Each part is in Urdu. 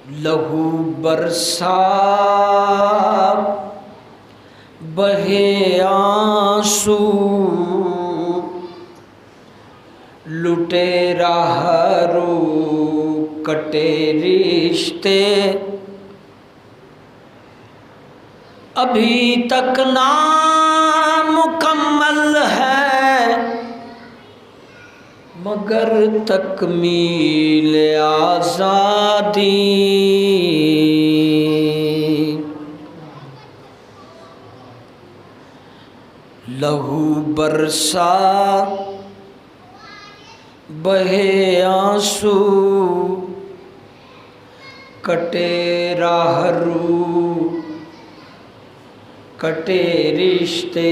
لہو برسا بہے آنسو لٹے راہرو کٹے رشتے ابھی تک نامکمل ہے مگر تکمیل آزادی لہو برسا بہے آنسو کٹے راہرو کٹے رشتے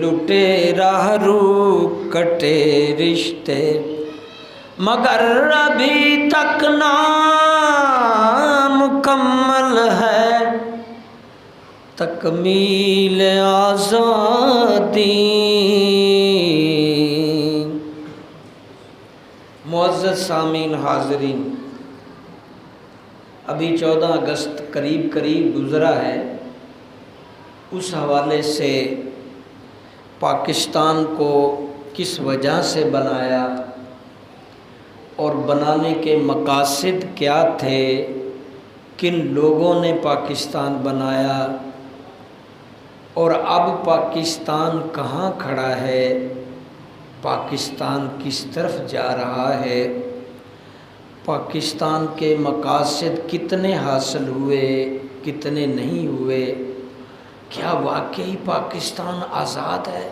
لٹے راہرو کٹے رشتے مگر ابھی تک نامکمل ہے تکمیل آزادی۔ معزز سامعین حاضرین، ابھی 14 اگست قریب گزرا ہے۔ اس حوالے سے پاکستان کو کس وجہ سے بنایا اور بنانے کے مقاصد کیا تھے، کن لوگوں نے پاکستان بنایا اور اب پاکستان کہاں کھڑا ہے، پاکستان کس طرف جا رہا ہے، پاکستان کے مقاصد کتنے حاصل ہوئے کتنے نہیں ہوئے، کیا واقعی پاکستان آزاد ہے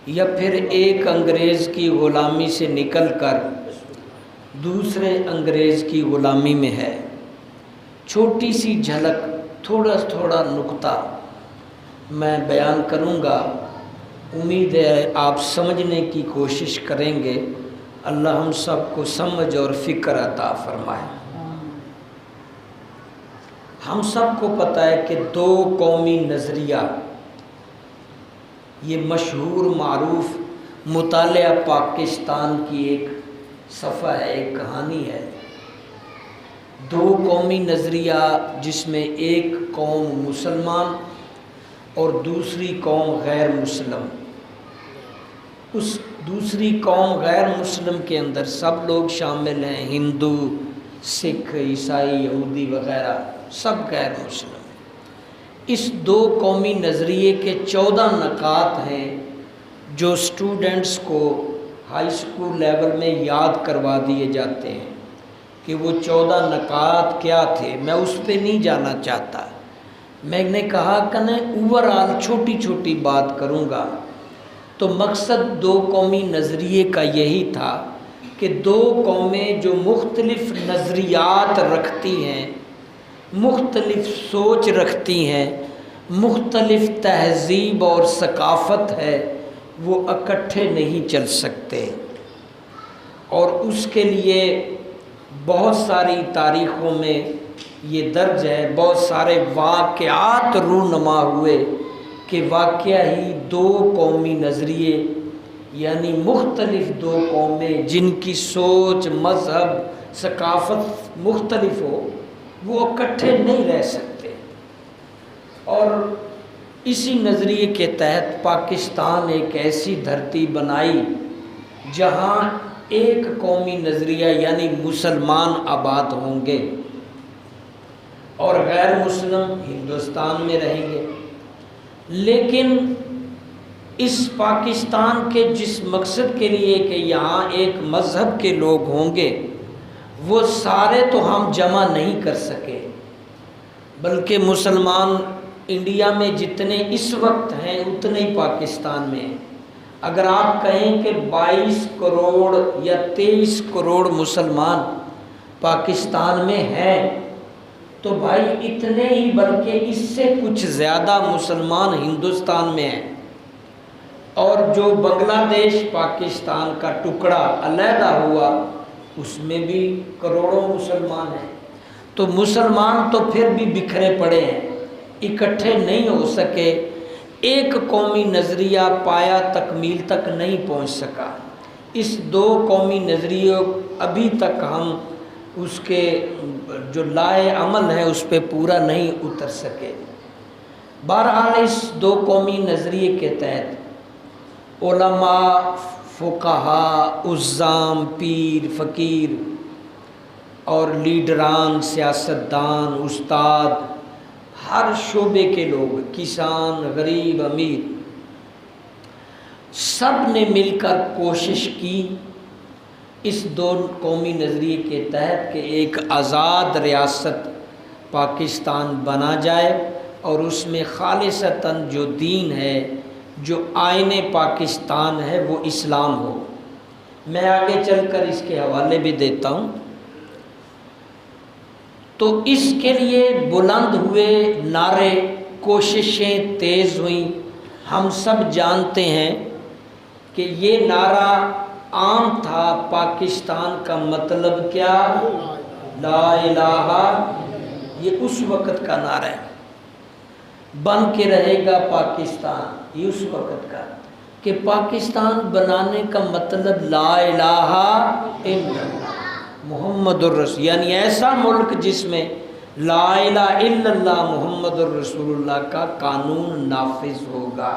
یا پھر ایک انگریز کی غلامی سے نکل کر دوسرے انگریز کی غلامی میں ہے۔ چھوٹی سی جھلک، تھوڑا نقطہ میں بیان کروں گا، امید ہے آپ سمجھنے کی کوشش کریں گے۔ اللہ ہم سب کو سمجھ اور فکر عطا فرمائے۔ ہم سب کو پتہ ہے کہ دو قومی نظریہ، یہ مشہور معروف مطالعہ پاکستان کی ایک صفحہ ہے، ایک کہانی ہے۔ دو قومی نظریہ جس میں ایک قوم مسلمان اور دوسری قوم غیر مسلم۔ اس دوسری قوم غیر مسلم کے اندر سب لوگ شامل ہیں، ہندو، سکھ، عیسائی، یہودی وغیرہ، سب غیر مسلم۔ اس دو قومی نظریے کے 14 نکات ہیں جو اسٹوڈنٹس کو ہائی اسکول لیول میں یاد کروا دیے جاتے ہیں کہ وہ 14 نکات کیا تھے۔ میں اس پہ نہیں جانا چاہتا، میں نے کہا کہ میں اوورآل چھوٹی بات کروں گا۔ تو مقصد دو قومی نظریے کا یہی تھا کہ دو قومیں جو مختلف نظریات رکھتی ہیں، مختلف سوچ رکھتی ہیں، مختلف تہذیب اور ثقافت ہے، وہ اکٹھے نہیں چل سکتے۔ اور اس کے لیے بہت ساری تاریخوں میں یہ درج ہے، بہت سارے واقعات رونما ہوئے کہ واقعہ ہی دو قومی نظریے، یعنی مختلف دو قومیں جن کی سوچ، مذہب، ثقافت مختلف ہو، وہ اکٹھے نہیں رہ سکتے۔ اور اسی نظریے کے تحت پاکستان ایک ایسی دھرتی بنائی جہاں ایک قومی نظریہ یعنی مسلمان آباد ہوں گے اور غیر مسلم ہندوستان میں رہیں گے۔ لیکن اس پاکستان کے جس مقصد کے لیے کہ یہاں ایک مذہب کے لوگ ہوں گے، وہ سارے تو ہم جمع نہیں کر سکے، بلکہ مسلمان انڈیا میں جتنے اس وقت ہیں اتنے ہی پاکستان میں ہیں۔ اگر آپ کہیں کہ 22 کروڑ یا 23 کروڑ مسلمان پاکستان میں ہیں، تو بھائی اتنے ہی بلکہ اس سے کچھ زیادہ مسلمان ہندوستان میں ہیں، اور جو بنگلہ دیش پاکستان کا ٹکڑا علیحدہ ہوا اس میں بھی کروڑوں مسلمان ہیں۔ تو مسلمان تو پھر بھی بکھرے پڑے ہیں، اکٹھے نہیں ہو سکے، ایک قومی نظریہ پایا تکمیل تک نہیں پہنچ سکا۔ اس دو قومی نظریوں ابھی تک ہم اس کے جو لائے عمل ہے اس پہ پورا نہیں اتر سکے۔ بہرحال اس دو قومی نظریے کے تحت علماء، فقہاء، عزام، پیر، فقیر اور لیڈران، سیاستدان، استاد، ہر شعبے کے لوگ، کسان، غریب، امیر، سب نے مل کر کوشش کی اس دو قومی نظریے کے تحت کہ ایک آزاد ریاست پاکستان بنا جائے اور اس میں خالصتاً جو دین ہے، جو آئین پاکستان ہے، وہ اسلام ہو۔ میں آگے چل کر اس کے حوالے بھی دیتا ہوں۔ تو اس کے لیے بلند ہوئے نعرے، کوششیں تیز ہوئیں۔ ہم سب جانتے ہیں کہ یہ نعرہ عام تھا، پاکستان کا مطلب کیا؟ لا الہ، یہ اس وقت کا نعرہ ہے۔ بن کے رہے گا پاکستان، یہ اس وقت کا، کہ پاکستان بنانے کا مطلب لا الہ الا اللہ محمد الرسول، یعنی ایسا ملک جس میں لا الہ الا اللہ محمد الرسول اللہ کا قانون نافذ ہوگا۔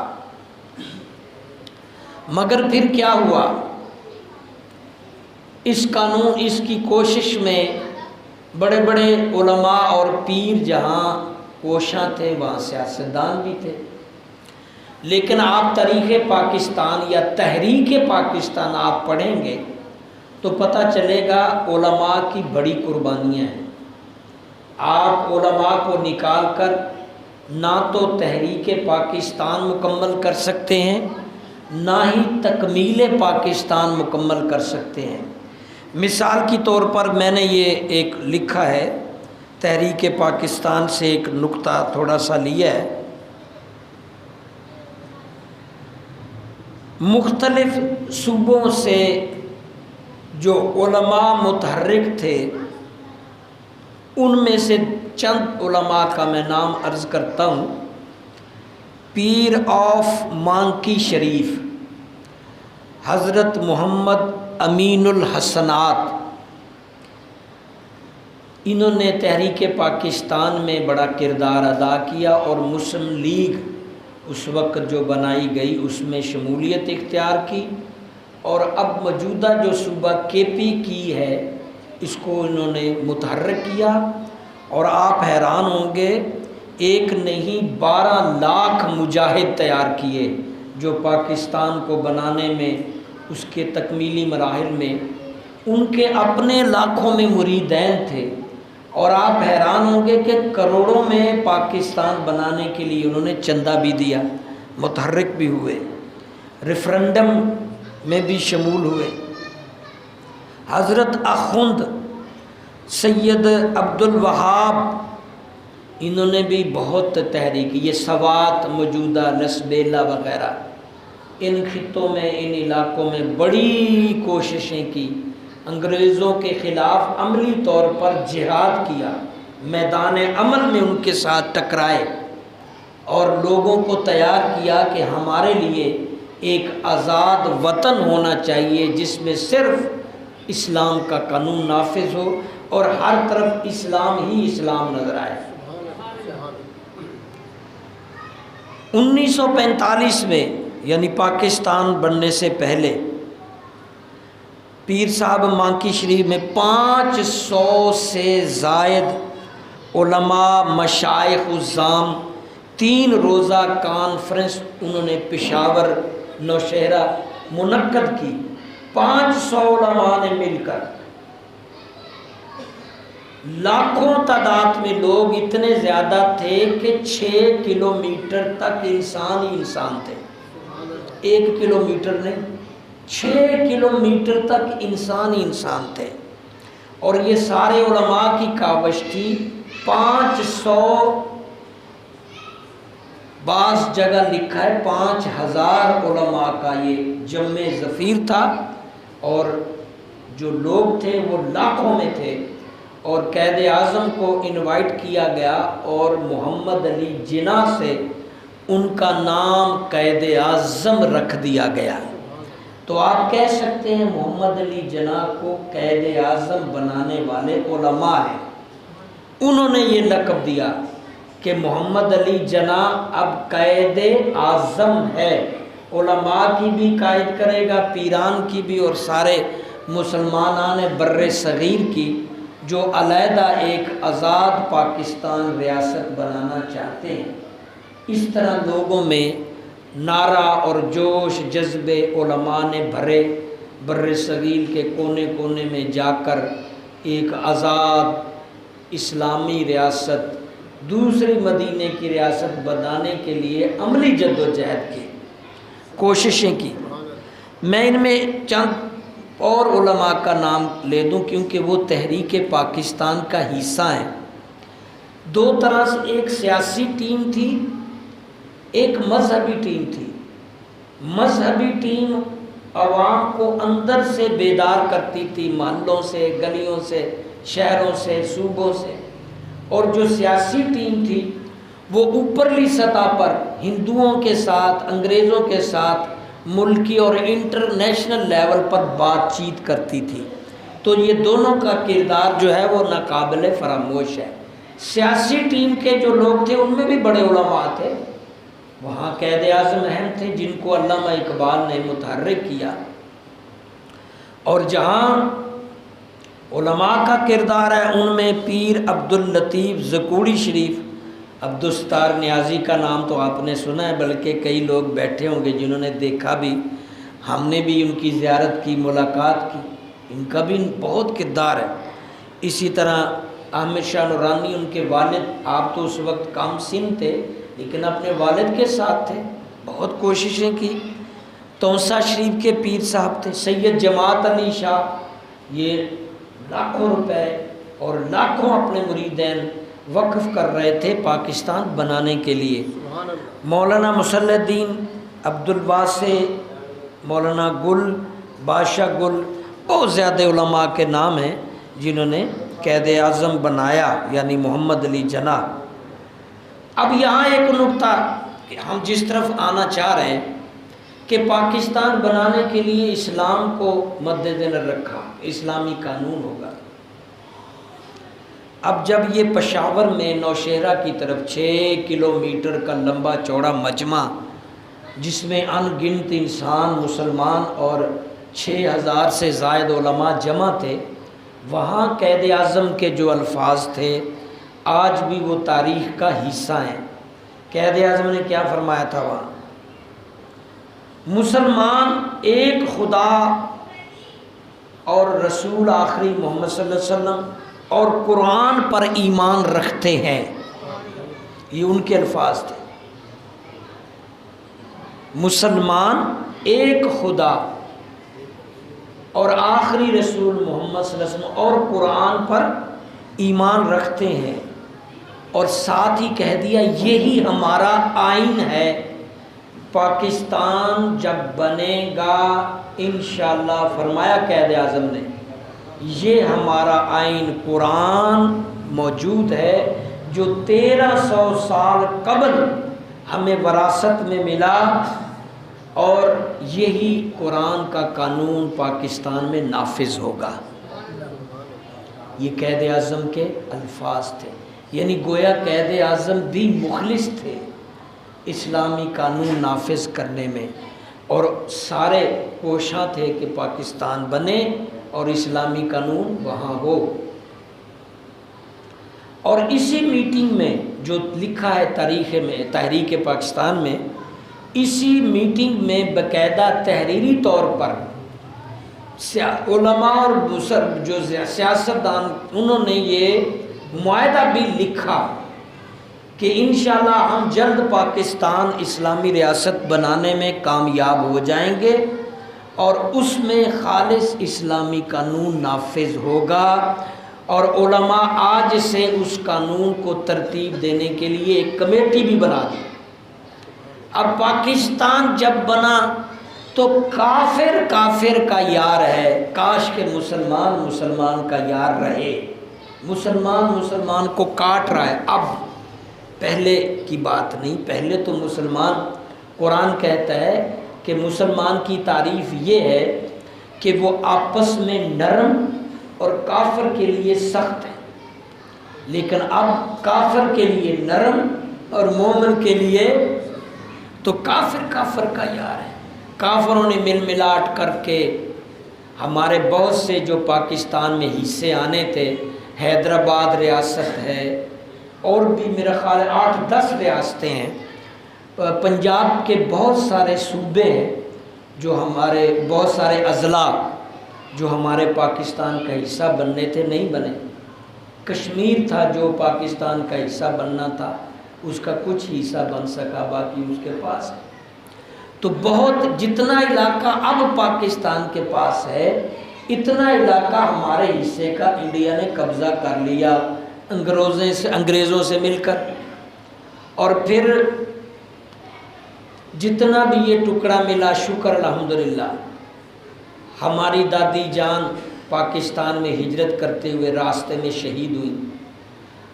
مگر پھر کیا ہوا؟ اس قانون، اس کی کوشش میں بڑے بڑے علماء اور پیر جہاں کوشاں تھے، وہاں سیاستدان بھی تھے۔ لیکن آپ تاریخ پاکستان یا تحریک پاکستان آپ پڑھیں گے تو پتہ چلے گا علماء کی بڑی قربانیاں ہیں۔ آپ علماء کو نکال کر نہ تو تحریک پاکستان مکمل کر سکتے ہیں، نہ ہی تکمیل پاکستان مکمل کر سکتے ہیں۔ مثال کے طور پر میں نے یہ ایک لکھا ہے، تحریک پاکستان سے ایک نقطہ تھوڑا سا لیا ہے۔ مختلف صوبوں سے جو علماء متحرک تھے، ان میں سے چند علماء کا میں نام عرض کرتا ہوں۔ پیر آف مانکی شریف حضرت محمد امین الحسنات، انہوں نے تحریک پاکستان میں بڑا کردار ادا کیا اور مسلم لیگ اس وقت جو بنائی گئی اس میں شمولیت اختیار کی، اور اب موجودہ جو صوبہ کے پی کی ہے اس کو انہوں نے متحرک کیا۔ اور آپ حیران ہوں گے، ایک نہیں 12 لاکھ مجاہد تیار کیے جو پاکستان کو بنانے میں، اس کے تکمیلی مراحل میں ان کے اپنے لاکھوں میں مریدین تھے۔ اور آپ حیران ہوں گے کہ کروڑوں میں پاکستان بنانے کے لیے انہوں نے چندہ بھی دیا، متحرک بھی ہوئے، ریفرنڈم میں بھی شمول ہوئے۔ حضرت اخوند سید عبد الوہاب، انہوں نے بھی بہت تحریک، یہ سوات، موجودہ لسبیلا وغیرہ، ان خطوں میں، ان علاقوں میں بڑی کوششیں کی، انگریزوں کے خلاف عملی طور پر جہاد کیا، میدان عمل میں ان کے ساتھ ٹکرائے اور لوگوں کو تیار کیا کہ ہمارے لیے ایک آزاد وطن ہونا چاہیے جس میں صرف اسلام کا قانون نافذ ہو اور ہر طرف اسلام ہی اسلام نظر آئے۔ 1945 میں یعنی پاکستان بننے سے پہلے پیر صاحب مانکی شریف میں 500 سے زائد علماء، مشائخ، عزام 3 روزہ کانفرنس انہوں نے پشاور، نوشہرہ منعقد کی۔ 500 علماء نے مل کر، لاکھوں تعداد میں لوگ اتنے زیادہ تھے کہ 6 کلومیٹر تک انسان ہی انسان تھے، 1 کلومیٹر نہیں، 6 کلومیٹر تک انسان ہی انسان تھے۔ اور یہ سارے علماء کی کاوش تھی۔ 500، بعض جگہ لکھا ہے 5000 علماء کا یہ جمع ظفیر تھا، اور جو لوگ تھے وہ لاکھوں میں تھے۔ اور قائد اعظم کو انوائٹ کیا گیا اور محمد علی جناح سے ان کا نام قائد اعظم رکھ دیا گیا۔ تو آپ کہہ سکتے ہیں محمد علی جناح کو قائد اعظم بنانے والے علماء ہیں، انہوں نے یہ لقب دیا کہ محمد علی جناح اب قائد اعظم ہے، علماء کی بھی قائد کرے گا، پیران کی بھی، اور سارے مسلمانان بر صغیر کی جو علیحدہ ایک آزاد پاکستان ریاست بنانا چاہتے ہیں۔ اس طرح لوگوں میں نعرہ اور جوش جذبے علماء نے بھرے، بر صغیر کے کونے کونے میں جا کر ایک آزاد اسلامی ریاست، دوسری مدینے کی ریاست بنانے کے لیے عملی جد و جہد کی، کوششیں کی۔ میں ان میں چند اور علماء کا نام لے دوں کیونکہ وہ تحریک پاکستان کا حصہ ہیں۔ دو طرح سے، ایک سیاسی ٹیم تھی، ایک مذہبی ٹیم تھی۔ مذہبی ٹیم عوام کو اندر سے بیدار کرتی تھی، محلوں سے، گلیوں سے، شہروں سے، صوبوں سے، اور جو سیاسی ٹیم تھی وہ اوپرلی سطح پر ہندوؤں کے ساتھ، انگریزوں کے ساتھ ملکی اور انٹرنیشنل لیول پر بات چیت کرتی تھی۔ تو یہ دونوں کا کردار جو ہے وہ ناقابل فراموش ہے۔ سیاسی ٹیم کے جو لوگ تھے ان میں بھی بڑے علماء تھے، وہاں قائد اعظم اہم تھے جن کو علامہ اقبال نے متحرک کیا، اور جہاں علماء کا کردار ہے ان میں پیر عبداللطیف ذکوری شریف، عبدالستار نیازی کا نام تو آپ نے سنا ہے، بلکہ کئی لوگ بیٹھے ہوں گے جنہوں نے دیکھا بھی، ہم نے بھی ان کی زیارت کی، ملاقات کی، ان کا بھی بہت کردار ہے۔ اسی طرح احمد شاہ نورانی، ان کے والد، آپ تو اس وقت کم سن تھے لیکن اپنے والد کے ساتھ تھے، بہت کوششیں کی۔ تونسا شریف کے پیر صاحب تھے، سید جماعت علی شاہ، یہ لاکھوں روپے اور لاکھوں اپنے مریدین وقف کر رہے تھے پاکستان بنانے کے لیے۔ مولانا مصلح الدین عبدالواسع، مولانا گل، بادشاہ گل، بہت زیادہ علماء کے نام ہیں جنہوں نے قائد اعظم بنایا، یعنی محمد علی جناح۔ اب یہاں ایک نکتہ کہ ہم جس طرف آنا چاہ رہے ہیں کہ پاکستان بنانے کے لیے اسلام کو مد نظر رکھا، اسلامی قانون ہوگا۔ اب جب یہ پشاور میں نوشہرہ کی طرف 6 کلومیٹر کا لمبا چوڑا مجمع جس میں ان گنت انسان مسلمان اور 6000 سے زائد علماء جمع تھے، وہاں قائد اعظم کے جو الفاظ تھے آج بھی وہ تاریخ کا حصہ ہیں۔ قائد اعظم نے کیا فرمایا تھا وہاں؟ مسلمان ایک خدا اور رسول آخری محمد صلی اللہ علیہ وسلم اور قرآن پر ایمان رکھتے ہیں، یہ ان کے الفاظ تھے۔ مسلمان ایک خدا اور آخری رسول محمد صلی اللہ علیہ وسلم اور قرآن پر ایمان رکھتے ہیں، اور ساتھ ہی کہہ دیا یہی ہمارا آئین ہے، پاکستان جب بنے گا انشاءاللہ، فرمایا قائد اعظم نے، یہ ہمارا آئین قرآن موجود ہے جو 1300 سال قبل ہمیں وراثت میں ملا، اور یہی قرآن کا قانون پاکستان میں نافذ ہوگا۔ یہ قائد اعظم کے الفاظ تھے، یعنی گویا قائد اعظم بھی مخلص تھے اسلامی قانون نافذ کرنے میں، اور سارے کوشاں تھے کہ پاکستان بنے اور اسلامی قانون وہاں ہو۔ اور اسی میٹنگ میں جو لکھا ہے تاریخ میں، تحریک پاکستان میں، اسی میٹنگ میں باقاعدہ تحریری طور پر علماء اور جو سیاستدان، انہوں نے یہ معاہدہ بھی لکھا کہ انشاءاللہ ہم جلد پاکستان اسلامی ریاست بنانے میں کامیاب ہو جائیں گے، اور اس میں خالص اسلامی قانون نافذ ہوگا، اور علماء آج سے اس قانون کو ترتیب دینے کے لیے ایک کمیٹی بھی بنا دی۔ اب پاکستان جب بنا تو کافر کافر کا یار ہے، کاش کہ مسلمان مسلمان کا یار رہے۔ مسلمان مسلمان کو کاٹ رہا ہے، اب پہلے کی بات نہیں، پہلے تو مسلمان، قرآن کہتا ہے کہ مسلمان کی تعریف یہ ہے کہ وہ آپس میں نرم اور کافر کے لیے سخت ہے، لیکن اب کافر کے لیے نرم اور مومن کے لیے تو کافر کا یار ہے۔ کافروں نے مل ملاٹ کر کے ہمارے بہت سے جو پاکستان میں حصے آنے تھے، حیدرآباد ریاست ہے اور بھی میرا خیال 8-10 ریاستیں ہیں، پنجاب کے بہت سارے صوبے ہیں جو ہمارے، بہت سارے اضلاع جو ہمارے پاکستان کا حصہ بننے تھے، نہیں بنے۔ کشمیر تھا جو پاکستان کا حصہ بننا تھا، اس کا کچھ حصہ بن سکا، باقی اس کے پاس ہے۔ تو بہت جتنا علاقہ اب پاکستان کے پاس ہے، اتنا علاقہ ہمارے حصے کا انڈیا نے قبضہ کر لیا انگریزوں سے مل کر، اور پھر جتنا بھی یہ ٹکڑا ملا، شکر الحمدللہ، ہماری دادی جان پاکستان میں ہجرت کرتے ہوئے راستے میں شہید ہوئی۔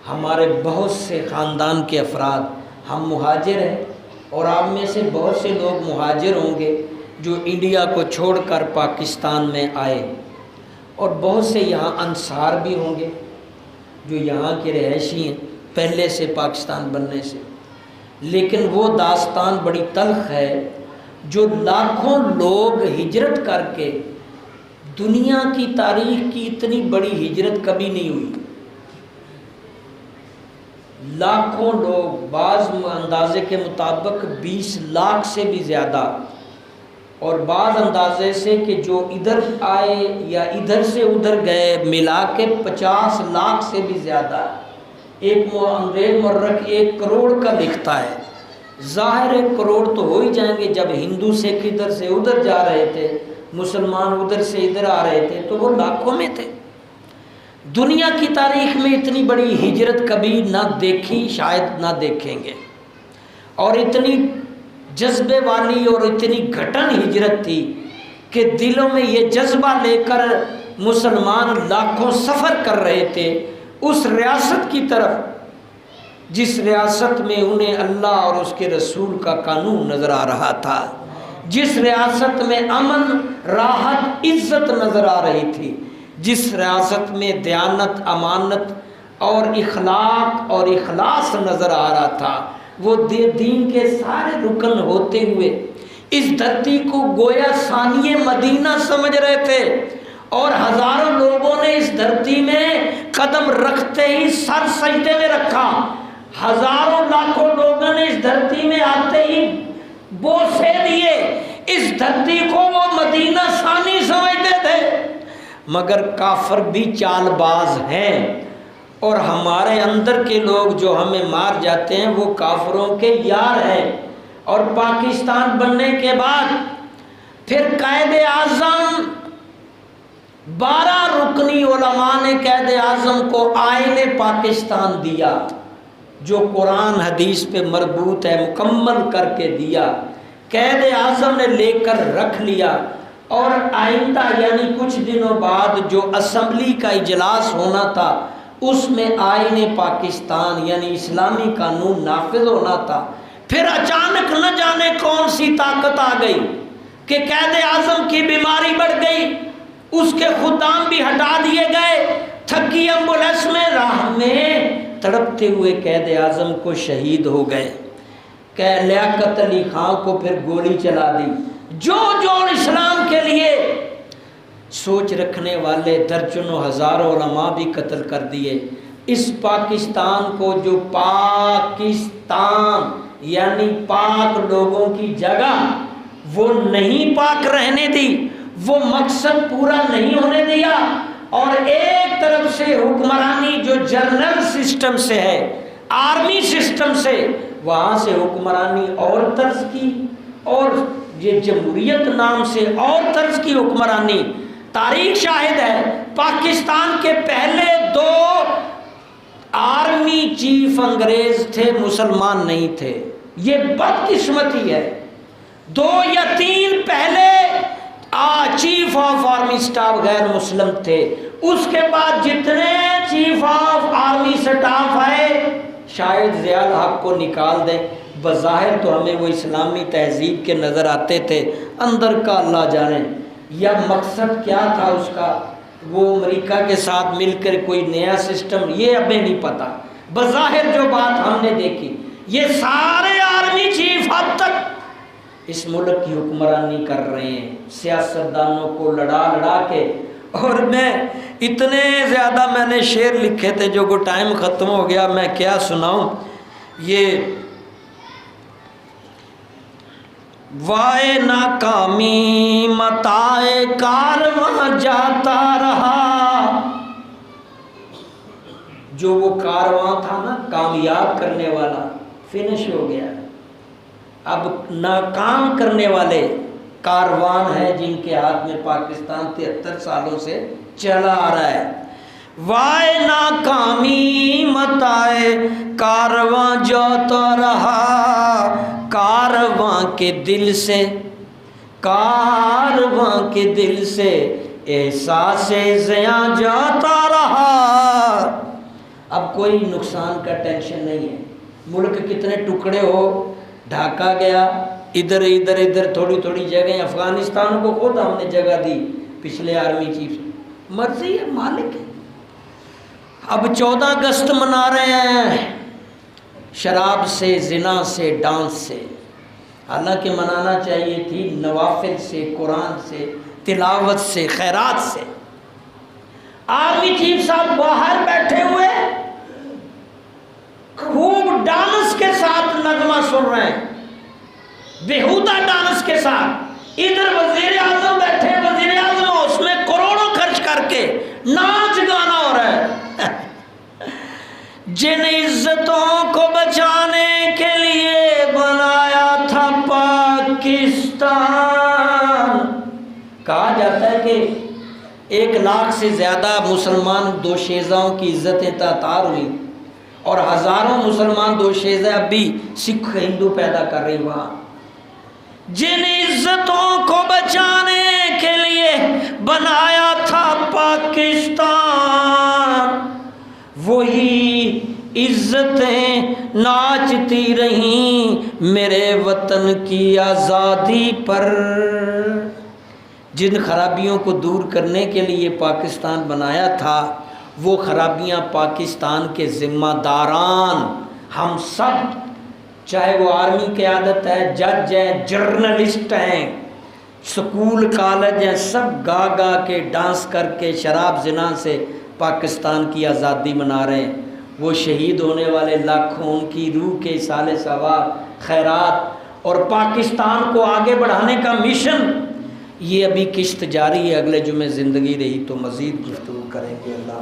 ہمارے بہت سے خاندان کے افراد، ہم مہاجر ہیں، اور آپ میں سے بہت سے لوگ مہاجر ہوں گے جو انڈیا کو چھوڑ کر پاکستان میں آئے، اور بہت سے یہاں انصار بھی ہوں گے جو یہاں کے رہائشی ہیں پہلے سے پاکستان بننے سے۔ لیکن وہ داستان بڑی تلخ ہے جو لاکھوں لوگ ہجرت کر کے، دنیا کی تاریخ کی اتنی بڑی ہجرت کبھی نہیں ہوئی، لاکھوں لوگ، بعض اندازے کے مطابق 20 لاکھ سے بھی زیادہ، اور بعض اندازے سے کہ جو ادھر آئے یا ادھر سے ادھر گئے ملا کے 50 لاکھ سے بھی زیادہ۔ ایک انگریز مورخ 1 کروڑ کا لکھتا ہے، ظاہر 1 کروڑ تو ہو ہی جائیں گے، جب ہندو سکھ ادھر سے ادھر جا رہے تھے، مسلمان ادھر سے ادھر آ رہے تھے، تو وہ لاکھوں میں تھے۔ دنیا کی تاریخ میں اتنی بڑی ہجرت کبھی نہ دیکھی، شاید نہ دیکھیں گے، اور اتنی جذبے والی اور اتنی گھٹن ہجرت تھی کہ دلوں میں یہ جذبہ لے کر مسلمان لاکھوں سفر کر رہے تھے اس ریاست کی طرف جس ریاست میں انہیں اللہ اور اس کے رسول کا قانون نظر آ رہا تھا، جس ریاست میں امن، راحت، عزت نظر آ رہی تھی، جس ریاست میں دیانت، امانت اور اخلاق اور اخلاص نظر آ رہا تھا۔ وہ دین کے سارے رکن ہوتے ہوئے اس دھرتی کو گویا ثانیہ مدینہ سمجھ رہے تھے، اور ہزاروں لوگوں نے اس دھرتی میں قدم رکھتے ہی سر سجدے میں رکھا، ہزاروں لاکھوں لوگوں نے اس دھرتی میں آتے ہی بوسے دیے۔ اس دھرتی کو وہ مدینہ ثانی سمجھتے تھے، مگر کافر بھی چال باز ہیں، اور ہمارے اندر کے لوگ جو ہمیں مار جاتے ہیں وہ کافروں کے یار ہیں۔ اور پاکستان بننے کے بعد پھر قائد اعظم 12 رکنی علماء نے قائد اعظم کو آئین پاکستان دیا، جو قرآن حدیث پہ مربوط ہے، مکمل کر کے دیا۔ قائد اعظم نے لے کر رکھ لیا، اور آئندہ یعنی کچھ دنوں بعد جو اسمبلی کا اجلاس ہونا تھا، اس میں آئین پاکستان یعنی اسلامی قانون نافذ ہونا تھا۔ پھر اچانک نہ جانے کون سی طاقت آ گئی کہ قائد اعظم کی بیماری بڑھ گئی، اس کے خدام بھی ہٹا دیے گئے، تھکی ایمبولینس میں راہ میں تڑپتے ہوئے قائد اعظم کو شہید ہو گئے۔ کہ لیاقت علی خان کو پھر گولی چلا دی۔ جو اسلام کے لیے سوچ رکھنے والے درجنوں ہزاروں علماء بھی قتل کر دیے۔ اس پاکستان کو جو پاکستان یعنی پاک لوگوں کی جگہ وہ نہیں پاک رہنے دی، وہ مقصد پورا نہیں ہونے دیا، اور ایک طرف سے حکمرانی جو جنرل سسٹم سے ہے، آرمی سسٹم سے، وہاں سے حکمرانی اور طرز کی، اور یہ جمہوریت نام سے اور طرز کی حکمرانی۔ تاریخ شاہد ہے پاکستان کے پہلے 2 آرمی چیف انگریز تھے، مسلمان نہیں تھے۔ یہ بدقسمتی ہے۔ 2 یا 3 پہلے چیف آف آرمی سٹاف غیر مسلم تھے، اس کے بعد جتنے چیف آف آرمی سٹاف آئے شاید ضیاء الحق کو نکال دیں، بظاہر تو ہمیں وہ اسلامی تہذیب کے نظر آتے تھے، اندر کا اللہ جانے یا مقصد کیا تھا اس کا، وہ امریکہ کے ساتھ مل کر کوئی نیا سسٹم، یہ ہمیں نہیں پتہ۔ بظاہر جو بات ہم نے دیکھی، یہ سارے آرمی چیف اب تک اس ملک کی حکمرانی کر رہے ہیں، سیاستدانوں کو لڑا لڑا کے۔ اور میں اتنے زیادہ میں نے شعر لکھے تھے جو کو ٹائم ختم ہو گیا، میں کیا سناؤں۔ یہ وائے ناکامی متائے کارواں جاتا رہا، جو وہ کارواں تھا نا کامیاب کرنے والا، فنش ہو گیا، اب ناکام کرنے والے کاروان ہے جن کے ہاتھ میں پاکستان 73 سالوں سے چلا آ رہا ہے۔ وائے ناکامی متائے کارواں جاتا رہا، کارواں کے دل سے، کارواں کے دل سے احساس زیاں جاتا رہا۔ اب کوئی نقصان کا ٹینشن نہیں ہے، ملک کتنے ٹکڑے ہو، ڈھاکہ گیا، ادھر ادھر ادھر تھوڑی تھوڑی جگہیں، افغانستان کو خود ہم نے جگہ دی پچھلے آرمی چیف، مرضی ہے مالک ہے۔ اب 14 اگست منا رہے ہیں، شراب سے، زنا سے، ڈانس سے، حالانکہ منانا چاہیے تھی نوافل سے، قرآن سے، تلاوت سے، خیرات سے۔ آرمی چیف صاحب باہر بیٹھے ہوئے خوب ڈانس کے ساتھ نغمہ سن رہے ہیں، بےہودہ ڈانس کے ساتھ، ادھر وزیر اعظم بیٹھے، وزیر اعظم اس میں کروڑوں خرچ کر کے ناچ گانا ہو رہا ہے۔ جن عزتوں کو بچانے کے لیے بنایا تھا پاکستان، کہا جاتا ہے کہ 1 لاکھ سے زیادہ مسلمان دوشیزاؤں کی عزتیں تاتار ہوئی، اور ہزاروں مسلمان دوشیزہ اب بھی سکھ ہندو پیدا کر رہی وہاں۔ جن عزتوں کو بچانے کے لیے بنایا تھا پاکستان، وہی عزتیں ناچتی رہیں میرے وطن کی آزادی پر۔ جن خرابیوں کو دور کرنے کے لیے پاکستان بنایا تھا، وہ خرابیاں پاکستان کے ذمہ داران ہم سب، چاہے وہ آرمی قیادت ہے، جج ہیں، جرنلسٹ ہیں، سکول کالج ہیں، سب گا گا کے، ڈانس کر کے، شراب زنا سے پاکستان کی آزادی منا رہے ہیں۔ وہ شہید ہونے والے لاکھوں، ان کی روح کے اصالے ثواب، خیرات اور پاکستان کو آگے بڑھانے کا مشن، یہ ابھی قسط جاری ہے۔ اگلے جمعے زندگی رہی تو مزید گفتگو کریں گے۔ اللہ